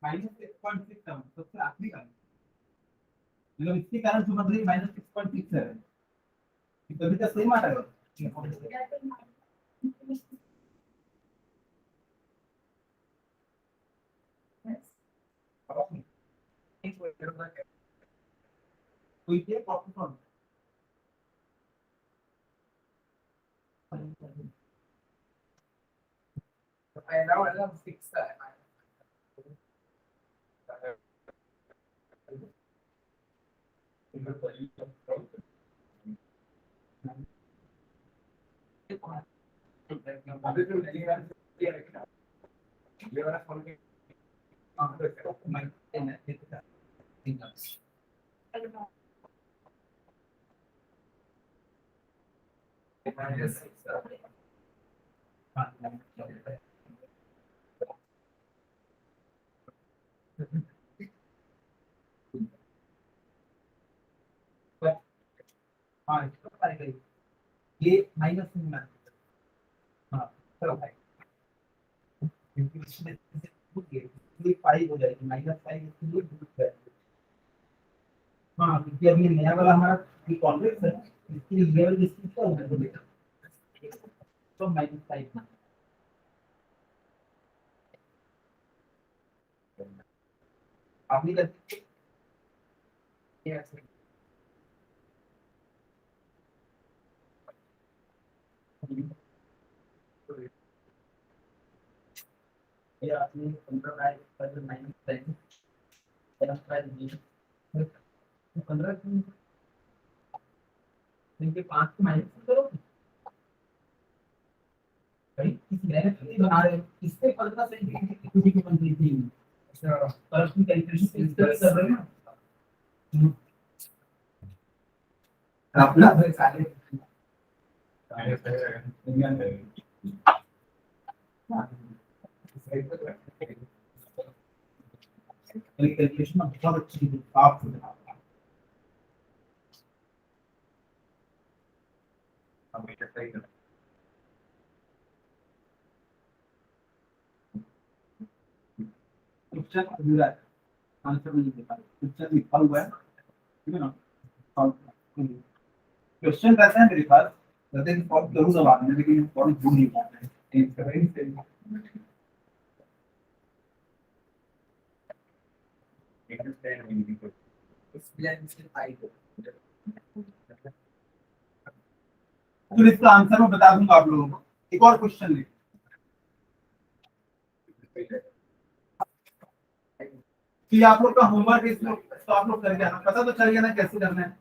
-6.6 सबसे आखिरी का, मतलब इसके कारण समझ रही -6.6 है, कभी तो सेम आ रहा है। कोई के problem I now I love fix that. अभी तो नहीं है, ये वाला फोन के माइक है हाँ ये माइनस में, हाँ चलो भाई, क्योंकि इसमें ये 5 हो जाएगी, -5 इसलिए दूर जाएगी। हाँ क्योंकि अभी नया वाला हमारा ये कॉन्वेक्स है, इसके लिए लेवल डिस्टेंस क्या होगा बेटा, तो -5 आपने कर या आपने 15 का पर -10 15 इनके 5 को माइनस करो भाई, इस डायरेक्टली बना रहे हो, इससे 15 से इक्विटी को बन रही थी। अच्छा पर उसकी कैलकुलेशन इस तरह कर रहे हो ना, अपना सारे कैलकुलेशन बहुत अच्छी है आप क्वेश्चन अधूरा है, आंसर नहीं दे पा रहे, क्वेश्चन लिखा हुआ है ठीक है ना, क्वेश्चन कैसा है मेरे पास, कहते हैं सॉल्व करूंगा बाद में, लेकिन सॉल्व भूल नहीं पा रहे हैं। तो इसका आंसर मैं बता दूंगा आप लोगों को, एक और क्वेश्चन ले, कि आप लोग का होमवर्क इस लोग तो आप लोग कर जाना, पता तो चल गया ना कैसे करना है,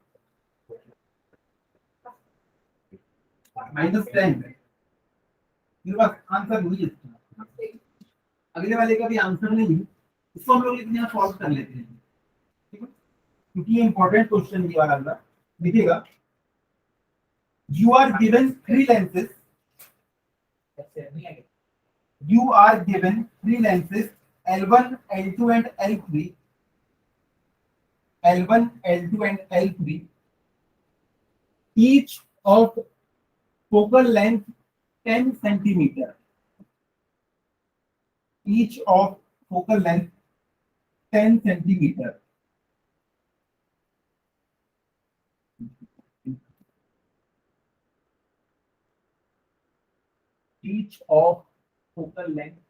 -10 मेरे पास आंसर नहीं है, अगले वाले का भी आंसर नहीं है, इसको हम लोग लेकिन यहाँ सॉल्व कर लेते हैं, ठीक है, क्योंकि ये इंपॉर्टेंट क्वेश्चन ये वाला देखिएगा, you are given three lenses, you are given three lenses L1, L2 and L3, L1, L2 and L3, each of focal length 10 centimeter, each of focal length 10 centimeter. Each of focal length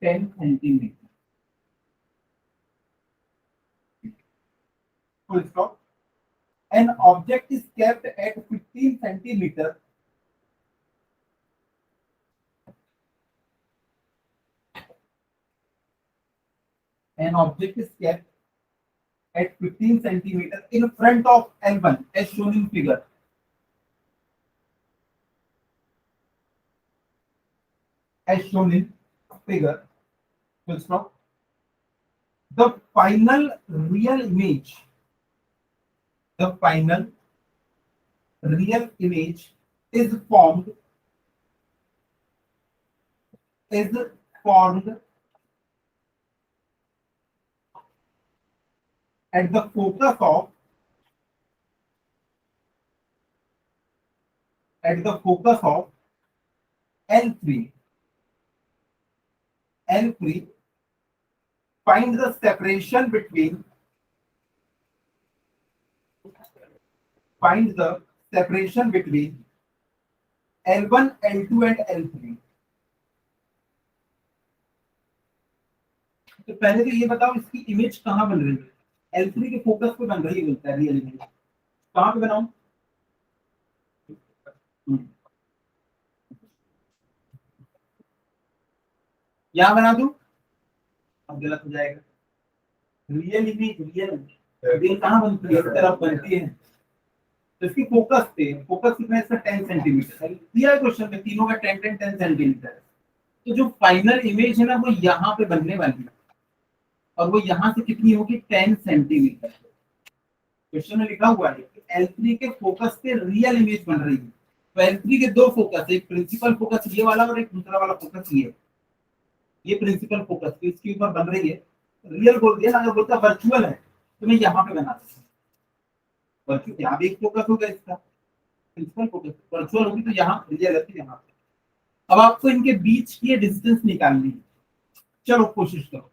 10 centimeter. Full stop. An object is kept at 15 centimeter. An object is kept at 15 centimeter in front of L1 as shown in figure. As shown in figure. Full stop. The final real image is formed at the focus of at the focus of L3, find the separation between L1, L2 and L3. तो पहले तो ये बताओ इसकी image कहाँ बन रही है? L3 के फोकस पे बन रही है, बोलता है रियल इमेज। कहाँ पे बनाऊं? यहाँ बना दूं? अब गलत हो जाएगा। रियल इमेज, रियल कहाँ बनती है? इस तरफ बनती है। तो इसकी फोकस पे, फोकस कितना है इसका? 10 सेंटीमीटर दिया है क्वेश्चन में, तीनों का 10 सेंटीमीटर। तो जो फाइनल इमेज है ना वो यहाँ पे बनने वाली है, और वो यहाँ से कितनी होगी? 10 सेंटीमीटर। क्वेश्चन में लिखा हुआ है कि L3 के फोकस पे रियल इमेज बन रही है। तो L3 के दो फोकस, एक प्रिंसिपल फोकस ये वाला और एक दूसरा वाला फोकस ये प्रिंसिपल फोकस इसके ऊपर बन रही है। रियल बोल दिया, अगर बोलता वर्चुअल है तो मैं यहाँ पे बना सकता हूँ। वर्चुअल यहाँ भी एक फोकस होगा इसका, प्रिंसिपल फोकस। वर्चुअल होगी तो यहाँ रियल है, यहाँ पे। अब आपको इनके बीच की डिस्टेंस निकालनी है। चलो कोशिश करो।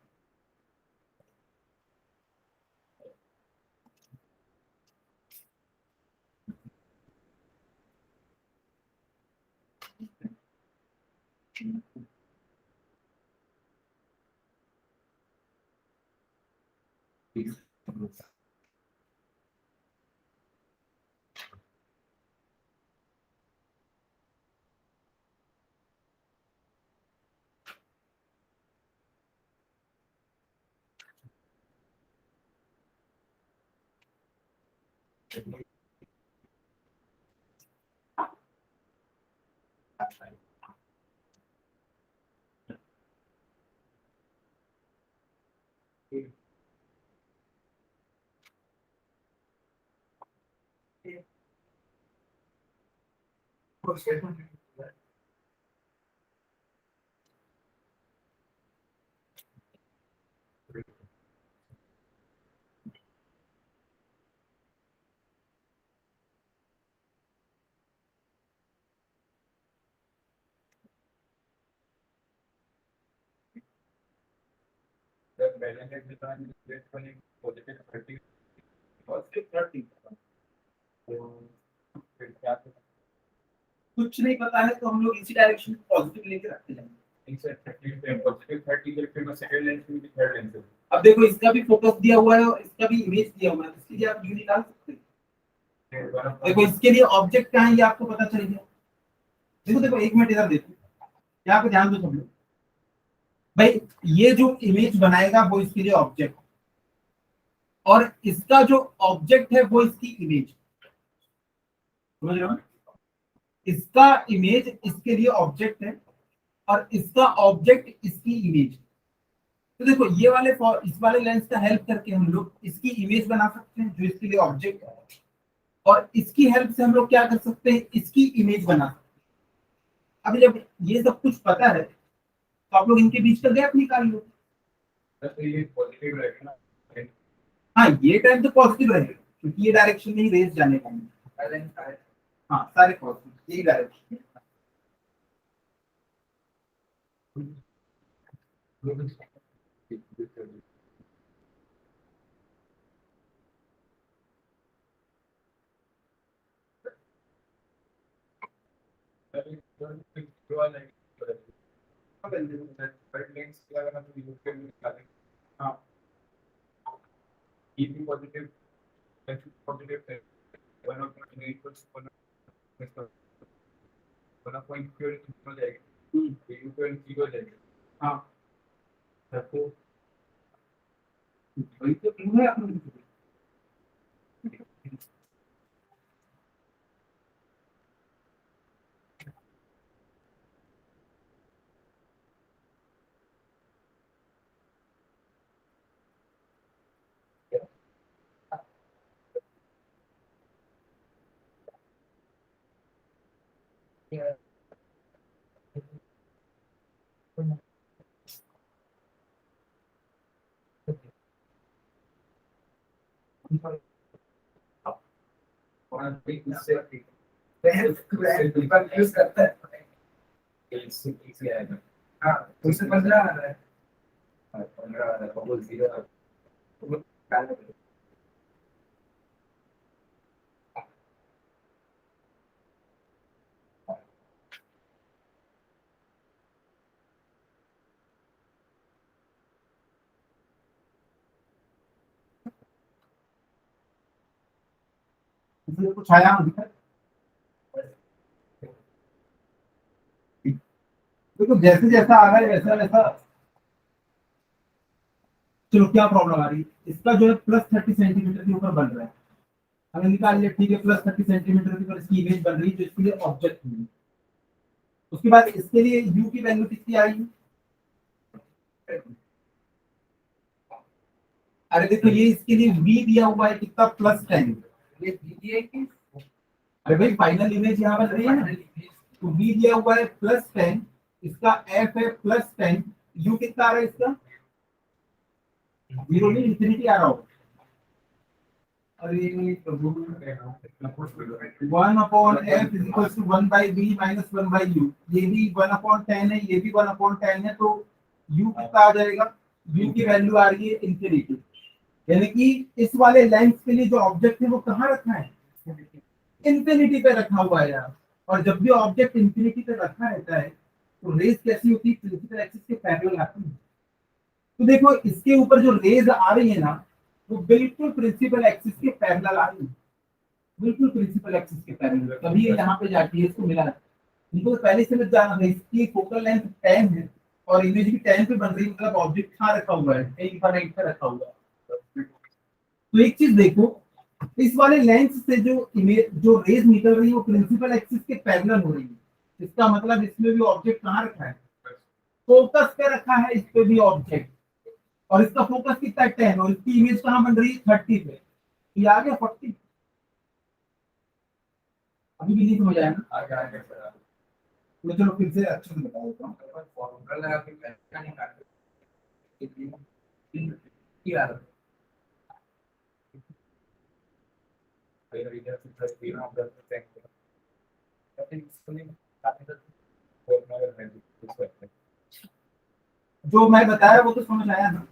कुछ नहीं पता है तो हम लोग इसी डायरेक्शन में पॉजिटिव लेके रखते जाएंगे। अब देखो इसका भी फोकस दिया हुआ है और इसका भी इमेज दिया हुआ है, इसके लिए आप यू निकाल सकते हैं। देखो इसके लिए ऑब्जेक्ट कहाँ है ये आपको पता चल गया। देखो देखो एक मिनट इधर देखो, यहाँ पे ध्यान दो सब लोग। भाई ये जो इमेज बनाएगा वो इसके लिए ऑब्जेक्ट, और इसका जो ऑब्जेक्ट है वो इसकी इमेज। समझ रहे हो? इसका इमेज इसके लिए ऑब्जेक्ट है और इसका ऑब्जेक्ट इसकी इमेज। तो देखो ये वाले इस वाले लेंस का हेल्प करके हम लोग इसकी इमेज बना सकते हैं जो इसके लिए ऑब्जेक्ट है, और इसकी हेल्प से हम लोग क्या कर सकते हैं? इसकी इमेज बना सकते हैं। अभी जब ये सब कुछ पता है तो आप लोग इनके बीच का गैप निकाल लो। ये पॉजिटिव रहेगा ना? हाँ ये टाइम तो पॉजिटिव रहेगा क्योंकि ये डायरेक्शन में ही रेस जाने का है। हाँ सारे पॉजिटिव यही डायरेक्शन। हाँ ये भी पॉजिटिव पॉजिटिव है। 1.8 हो जाएगा, ये 0 हो जाएगा। हाँ तो वही तो क्यों है अपने। यूज करता है हाँ तो उससे 15 आ रहा है 15 इसलिए कुछ आया देखो जैसे जैसा आ रहा है वैसा वैसा। चलो क्या प्रॉब्लम आ रही है इसका जो है +30 सेंटीमीटर के ऊपर बन रहा है हमें निकाल लिया ठीक है +30 सेंटीमीटर के ऊपर इसकी इमेज बन रही है जो इसके लिए ऑब्जेक्ट है। उसके बाद इसके लिए यू की वैल्यू कितनी आएगी अरे देखो ये इसके लिए v दिया हुआ है कितना +10 ये v दिया है कि अरे भाई फाइनल इमेज यहाँ बन रही है ना तो v दिया हुआ है +10 इसका f है +10 u कितना आ रहा है इसका 0 नहीं इंफिनिटी आ रहा होगा अरे 1/f=1/v-1/u ये भी 1/10 है ये भी 1/10 है तो u कितना आ जाएगा u की वैल्यू आ रही है इंफिनिटी यानी कि इस वाले लेंथ के लिए जो ऑब्जेक्ट है वो कहाँ रखा है इंफिनिटी पे रखा हुआ है यार और जब भी ऑब्जेक्ट इंफिनिटी पे रखा रहता है तो रेज कैसी होती है प्रिंसिपल एक्सिस के पैरेलल आती है तो देखो इसके ऊपर जो रेज आ रही है ना वो बिल्कुल प्रिंसिपल एक्सिस के पैरेलल आ रही है बिल्कुल प्रिंसिपल एक्सिस के पैरेलल तभी ये यहाँ पे जाती है इसको मिला इनको तो पहले से जाना था इसकी फोकल लेंथ 10 है और इमेज भी 10 पे बन रही है मतलब ऑब्जेक्ट कहाँ रखा हुआ है एक पर एक पे रखा हुआ है तो एक चीज देखो इस वाले लेंस से जो इमेज जो रेज निकल रही है वो प्रिंसिपल एक्सिस के पैरेलल हो रही है इसका मतलब इसमें भी ऑब्जेक्ट कहाँ रखा है फोकस पे रखा है इस पे भी ऑब्जेक्ट और इसका फोकस कितना है 10 और इसकी इमेज कहाँ बन रही है 30 पे ये आ गया 40 अभी भी नहीं समझ आया ना आ गया मैं चलो फिर से अच्छे से बता देता हूँ फॉर्मूला लगा के क्या निकाल क्या जो मैं बताया वो तो समझ आया ना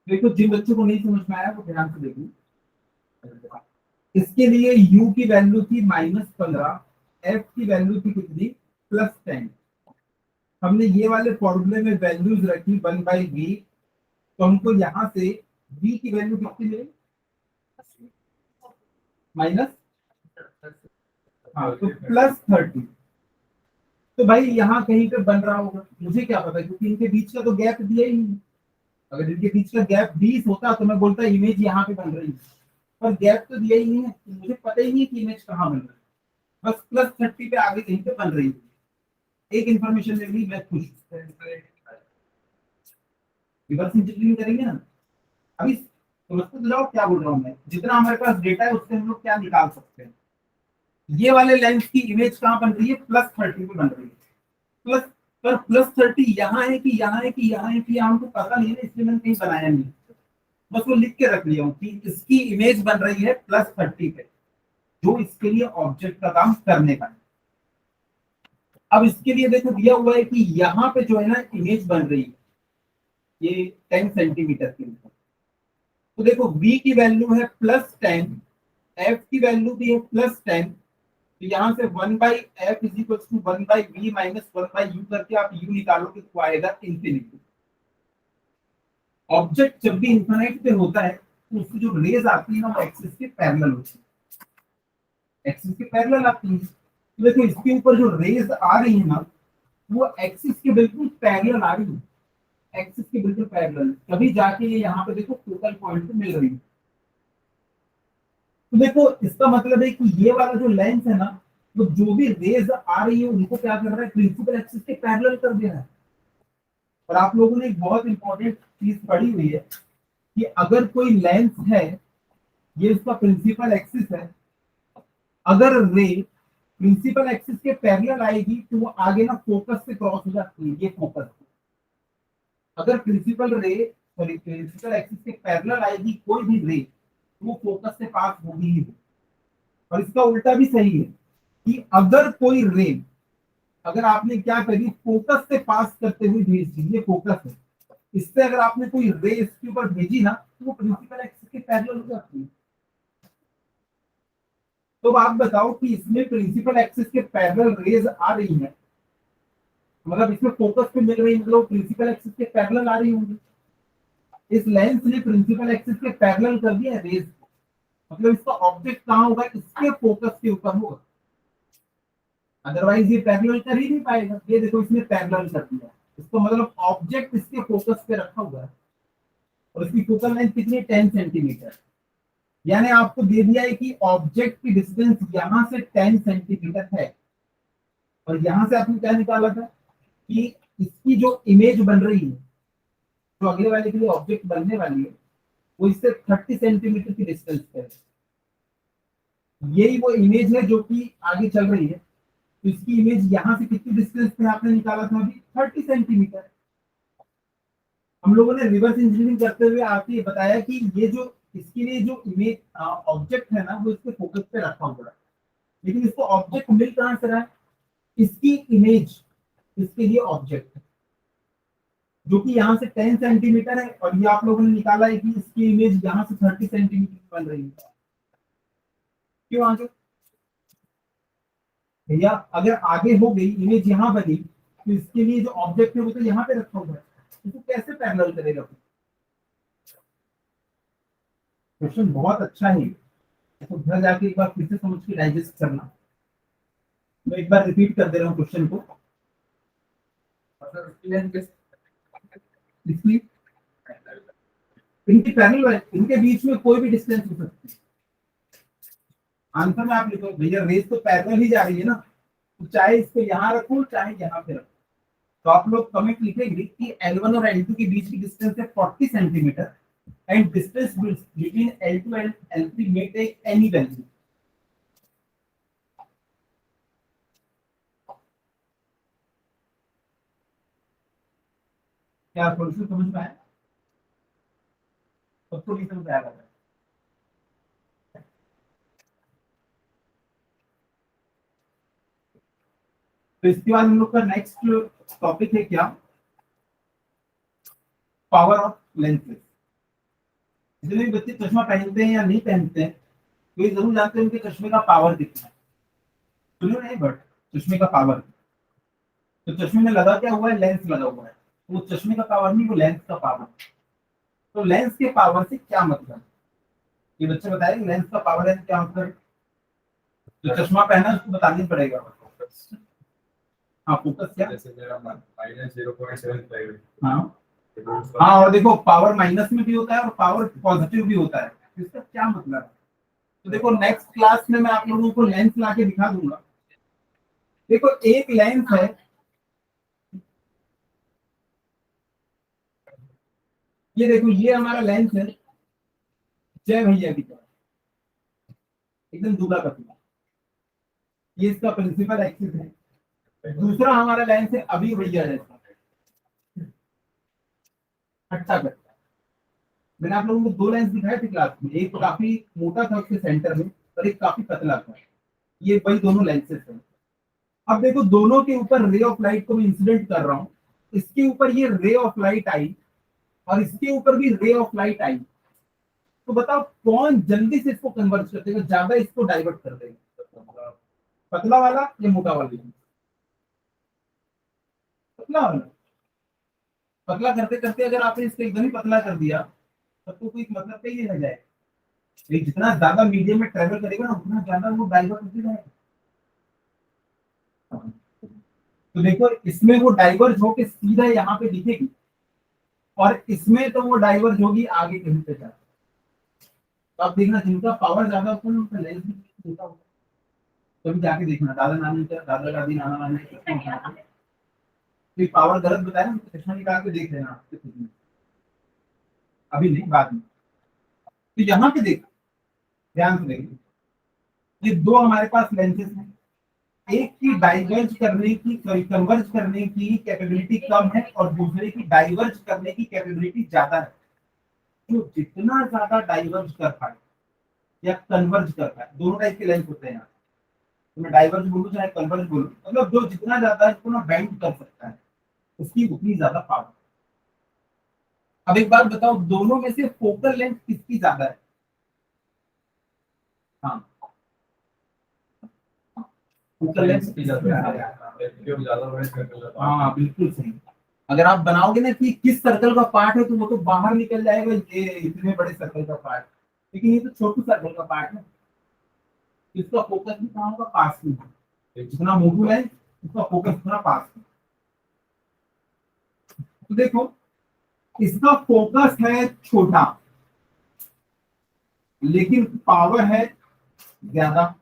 देखो जिन बच्चों को नहीं समझ में आया वो ध्यान से देखो इसके लिए u की वैल्यू थी -15 f की वैल्यू थी कितनी +10 हमने ये वाले फॉर्मूले में वैल्यूज रखी 1/v तो हमको यहाँ से v की वैल्यू कितनी मिली माइनस हाँ तो +30 तो भाई यहाँ कहीं पे बन रहा होगा मुझे क्या पता क्योंकि इनके बीच का तो गैप दिया ही नहीं अगर इनके बीच का गैप 20 होता तो मैं बोलता इमेज यहाँ पे बन रही है पर गैप तो दिया ही नहीं है तो मुझे पता ही नहीं कि इमेज कहाँ बन रही है बस +30 पे आगे कहीं पे बन रही है एक इंफॉर्मेशन मिल गई मैं खुश रिवर्स इंजीनियरिंग करेंगे ना अभी समझते तो जाओ क्या बोल रहा हूँ मैं जितना हमारे पास डेटा है उससे हम लोग क्या निकाल सकते हैं ये वाले लेंस की इमेज कहाँ बन रही है +30 पे बन रही है प्लस पर +30 यहाँ है कि यहाँ है कि यहाँ है कि यहाँ हमको पता नहीं है इसलिए मैंने कहीं बनाया नहीं बस वो लिख के रख लिया हूँ कि इसकी इमेज बन रही है +30 पे जो इसके लिए ऑब्जेक्ट का काम करने का है अब इसके लिए देखो दिया हुआ है कि यहाँ पे जो है ना इमेज बन रही है ये 10 सेंटीमीटर के ऊपर तो देखो v की वैल्यू है +10 f की वैल्यू भी है +10 तो यहाँ से 1/f = 1/v - 1/u करके आप u निकालोगे तो आएगा इंफिनिटी ऑब्जेक्ट जब भी इंफिनिटी पे होता है तो उसकी जो रेज आती है ना वो एक्सिस के पैरेलल होती है एक्सिस के पैरेलल आती है तो देखो इसके ऊपर जो रेज आ रही है ना वो एक्सिस के बिल्कुल पैरेलल आ रही है एक्सिस के बिल्कुल पैरेलल तभी जाके ये यहाँ पे देखो फोकल पॉइंट पे मिल रही है तो देखो इसका मतलब है कि ये वाला जो लेंस है ना वो जो भी रेज आ रही है उनको क्या कर रहा है प्रिंसिपल एक्सिस के पैरेलल कर दे रहा है और आप लोगों ने एक बहुत इंपॉर्टेंट चीज पढ़ी हुई है कि अगर कोई लेंस है ये इसका प्रिंसिपल एक्सिस है अगर रे प्रिंसिपल एक्सिस के पैरेलल आएगी तो वो आगे ना फोकस से क्रॉस हो जाती है, ये फोकस। अगर प्रिंसिपल रे सॉरी प्रिंसिपल एक्सिस के पैरेलल आएगी कोई भी रे, वो फोकस से पास होगी ही। और इसका उल्टा भी सही है कि अगर कोई रे, अगर आपने क्या करी, फोकस से पास करते हुए भेज दी, ये फोकस है, इससे अगर आपने कोई रे इसके ऊपर भेजी ना, तो वो प्रिंसिपल एक्सिस के पैरेलल हो जाती है। तो आप बताओ कि इसमें प्रिंसिपल एक्सिस के पैरेलल रेज आ रही है, मतलब इसमें फोकस पे मिल रही, मतलब प्रिंसिपल एक्सिस के पैरेलल आ रही होंगी। इस लेंस ने प्रिंसिपल एक्सिस के पैरेलल कर दिया रेज, मतलब इसका ऑब्जेक्ट कहां होगा, इसके फोकस के ऊपर होगा, अदरवाइज ये पैरेलल कर ही नहीं पाएगा। ये देखो इसने पैरेलल कर दिया, इसको मतलब ऑब्जेक्ट इसके फोकस पे रखा हुआ है, और इसकी फोकल लेंथ कितनी, 10 सेंटीमीटर। यानी आपको दे दिया है कि ऑब्जेक्ट की डिस्टेंस यहां से 10 सेंटीमीटर है, और यहां से आपने क्या निकाला था कि इसकी जो इमेज बन रही है, जो अगले वाले के लिए ऑब्जेक्ट बनने वाली है, वो इससे 30 सेंटीमीटर की डिस्टेंस पे है। यही वो इमेज है जो कि आगे चल रही है, तो इसकी इमेज यहां से कितनी डिस्टेंस पे आपने निकाला था अभी, 30 सेंटीमीटर। हम लोगों ने रिवर्स इंजीनियरिंग करते हुए आपको ये बताया कि ये जो इसके लिए जो इमेज ऑब्जेक्ट है ना, वो इसके फोकस पे रखा हुआ है, लेकिन इसको ऑब्जेक्ट मिल कहां से रहा है, इसकी इमेज इसके लिए ऑब्जेक्ट है, जो कि यहाँ से 10 सेंटीमीटर है, और ये आप लोगों ने निकाला है कि इसकी इमेज यहाँ से 30 सेंटीमीटर बन रही है। क्यों आगे भैया, अगर आगे हो गई इमेज यहाँ बनी, तो इसके लिए जो ऑब्जेक्ट है वो तो यहाँ पे रखा हुआ है, इसको कैसे पैरेलल करेगा। क्वेश्चन बहुत अच्छा है, तो घर जाके एक बार फिर से समझ के डाइजेस्ट करना। मैं एक बार रिपीट कर दे रहा हूँ क्वेश्चन को। इसकी इनकी पैरेलल है, इनके बीच में कोई भी डिस्टेंस हो सकती है। आंसर में आप लिखो भैया रेस तो पैरेलल ही जा रही है ना, तो चाहे इसको यहाँ रखो चाहे यहाँ पे रखो। तो आप लोग कमेंट लिखेंगे कि L1 और L2 के बीच की डिस्टेंस है 40 centimetre, and distance between L2 and L3 may take any value। क्या सोल्यूशन समझ में आया, सबको नहीं समझ आया। तो इसके बाद हम लोग का नेक्स्ट टॉपिक है क्या, पावर ऑफ लेंसेज। जितने भी बच्चे चश्मा पहनते हैं या नहीं पहनते हैं, तो ये जरूर जानते हैं उनके चश्मे का पावर कितना है। सुनो नहीं, बट चश्मे का पावर, तो चश्मे में लगा क्या हुआ है, लेंस लगा हुआ है, तो वो चश्मे का पावर नहीं, वो लेंस का पावर। तो लेंस के पावर से क्या मतलब, ये बच्चे बताएंगे लेंस का पावर है क्या मतलब। जो चश्मा पहना उसको बताना पड़ेगा। हाँ फोकस क्या, जैसे मेरा माइनस 0.75 है। हाँ हाँ, और देखो पावर माइनस में भी होता है और पावर पॉजिटिव भी होता है, इसका क्या मतलब है। तो देखो नेक्स्ट क्लास में मैं आप लोगों को लेंस ला के दिखा दूंगा। देखो एक लेंस है, ये देखो ये हमारा लेंस है जय भैया की तरह, एकदम दूल्हा पतला, ये इसका प्रिंसिपल एक्सिस है। दूसरा हमारा लेंस है अभी भैया जैसा, अच्छा करता है। मैंने आप लोगों को दो लेंस दिखाए थे क्लास में, एक काफी मोटा था उसके सेंटर में, और एक काफी पतला था। ये वही दोनों लेंसेज हैं। अब देखो दोनों के ऊपर रे ऑफ लाइट को मैं इंसिडेंट कर रहा हूँ, इसके ऊपर ये रे ऑफ लाइट आई, और इसके ऊपर भी रे ऑफ लाइट आई। तो बताओ कौन जल्दी से इसको कन्वर्ट कर देगा, ज्यादा इसको डाइवर्ट कर देगा, पतला वाला या मोटा वाला। पतला वाला। पतला करते करते अगर आपने इसको एकदम ही पतला कर दिया, तब तो कोई मतलब का ही रह जाए। लेकिन जितना ज्यादा मीडियम में ट्रेवल करेगा ना, उतना ज्यादा वो डाइवर्ट होते जाएगा। तो देखो इसमें वो डाइवर्ज होके सीधा यहाँ पे दिखेगी, और इसमें तो वो डाइवर्ज होगी आगे कहीं पे जाकर। तो आप देखना जिनका पावर ज्यादा होता है उनका लेंस भी छोटा होता है। कभी जाके देखना दादा नानी का, दादा दादी नाना नानी तो पावर गलत बताया ना, तो चश्मा निकाल के देख लेना आपके खुद में। अभी नहीं, बाद में। तो यहाँ पे देख, ध्यान से देखिए, ये दो हमारे पास लेंसेज हैं, एक की डाइवर्ज करने की कन्वर्ज करने की कैपेबिलिटी कम है और दूसरे की डाइवर्ज करने की कैपेबिलिटी ज्यादा है। जो जितना ज्यादा डाइवर्ज कर पाए या कन्वर्ज कर पाए, दोनों टाइप के लेंस होते हैं यहाँ। तो मैं डाइवर्ज बोलूं चाहे कन्वर्ज बोलूं, मतलब जो जितना ज्यादा इसको ना बेंड कर सकता है उसकी उतनी ज्यादा पावर। अब एक बात बताओ, दोनों में से फोकल लेंथ किसकी ज्यादा है? हाँ, फोकल लेंथ इसकी ज्यादा है, क्यों ज्यादा बड़े सर्कल का हाँ बिल्कुल सही। अगर आप बनाओगे ना कि किस सर्कल का पार्ट है तो वो तो बाहर निकल जाएगा, ये इतने बड़े सर्कल का पार्ट, लेकिन ये तो छोटे सर्कल का पार्ट है। इसका फोकस भी कहाँ होगा? पास में। जितना मोटू है उसका फोकस उतना पास में। तो देखो, इसका फोकस है छोटा लेकिन पावर है ज्यादा।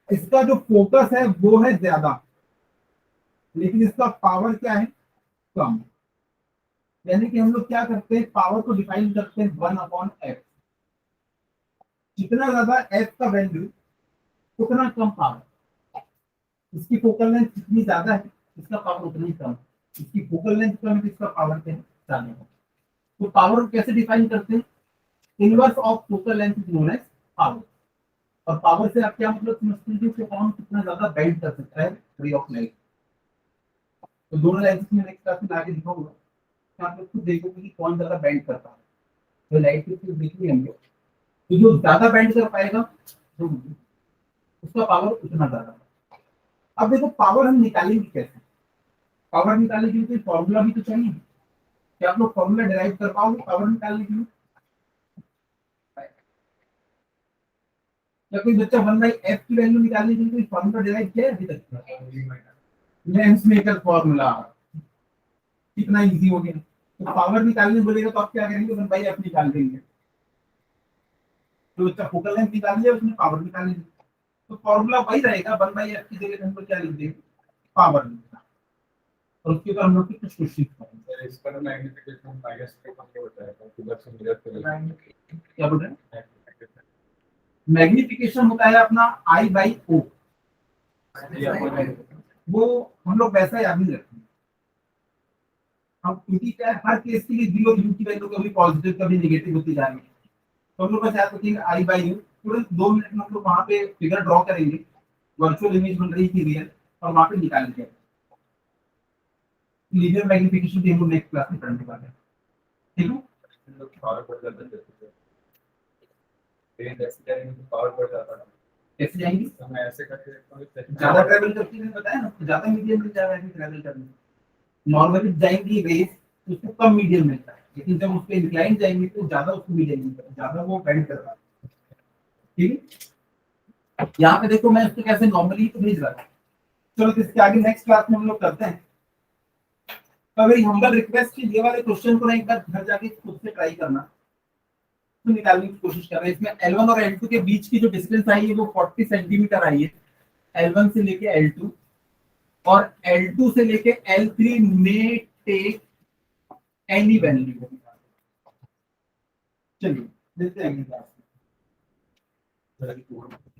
इसका जो फोकस है वो है ज्यादा लेकिन इसका पावर क्या है? कम। यानी कि हम लोग क्या करते हैं, पावर को डिफाइन करते हैं 1/f। जितना ज्यादा f का वैल्यू उतना कम पावर। इसकी फोकल लेंथ जितनी ज्यादा है इसका पावर उतना ही कम है। इसकी फोकल लेंथ कम है तो इसका पावर ज्यादा है। तो पावर कैसे डिफाइन करते हैं? Inverse of focal length is known as power. और पावर से आप क्या मतलब समझते हैं कि कौन कितना ज्यादा बेंड कर सकता है रे ऑफ लाइट। तो दोनों लेंस में नेक्स्ट क्लास में आगे दिखाऊंगा, तो आप लोग खुद देखोगे कि कौन ज्यादा बेंड करता है। तो लाइट की चीज देखनी हम लोग, तो जो ज्यादा बेंड कर पाएगा तो उसका पावर उतना ज्यादा। अब देखो पावर हम निकालेंगे कैसे? पावर निकालने के लिए कोई फॉर्मूला भी तो चाहिए। क्या आप लोग फॉर्मूला डिराइव कर पाओगे पावर निकालने के लिए? या कोई बच्चा 1/f की वैल्यू निकालने के लिए कोई फॉर्मूला डिराइव किया है अभी तक? लेंस मेकर फॉर्मूला कितना इजी हो गया। तो पावर निकालने बोलेगा तो आप क्या करेंगे? 1/f निकाल देंगे। तो बच्चा फोकल लेंथ निकाल लिया, उसने पावर निकाल ली। तो फॉर्मूला वही रहेगा, 1/f की जगह हम लोग क्या लिख देंगे? पावर लिखना। और उसके ऊपर हम लोग कुछ क्वेश्चन करेंगे। इसका तो मैग्नीफिकेशन माइनस के कम होता है, इधर से मिरर पे क्या बोल रहे हैं? मैग्निफिकेशन होता है अपना I/O। वो हम लोग वैसा याद नहीं रखते। अब क्योंकि क्या है, हर केस के लिए जीरो यू की वैल्यू कभी पॉजिटिव कभी नेगेटिव होती जा रही है। तो हम लोग बस याद रखेंगे I/U। तुरंत 2 मिनट में हम लोग वहां पे फिगर ड्रॉ करेंगे, वर्चुअल इमेज बन रही थी रियल, और वहां पे निकालेंगे। लीनियर मैग्निफिकेशन की हम लोग नेक्स्ट क्लास में पढ़ने वाले हैं। ठीक है, पावर बढ़ जाता है, ट्रेन ऐसे जाएंगे तो पावर बढ़ जाता है। कैसे जाएंगे? तो मैं ऐसे करके देखता हूँ, ज्यादा ट्रेवल करती है, बताया ना, ज्यादा मीडियम मिल जाएगा ट्रेवल करने। नॉर्मली जाएंगी रेस तो उसको कम मीडियम मिलता है, लेकिन जब उस पर इंक्लाइन जाएंगे तो ज्यादा उसको मीडियम मिलता है, ज्यादा वो बेंड करता है। ठीक है, यहाँ पे देखो मैं इसको कैसे नॉर्मली तो भेज रहा था। चलो इसके आगे नेक्स्ट क्लास में हम लोग करते हैं। तो मेरी हम्बल रिक्वेस्ट है, ये वाले क्वेश्चन को ना एक बार घर जाके खुद से ट्राई करना, तो निकालने की कोशिश कर रहे हैं। इसमें L1 और L2 के बीच की जो डिस्टेंस आई है वो 40 सेंटीमीटर आई है, L1 से लेके L2, और L2 से लेके L3 में टेक एनी वैल्यू। चलिए देखते हैं अगली क्लास में।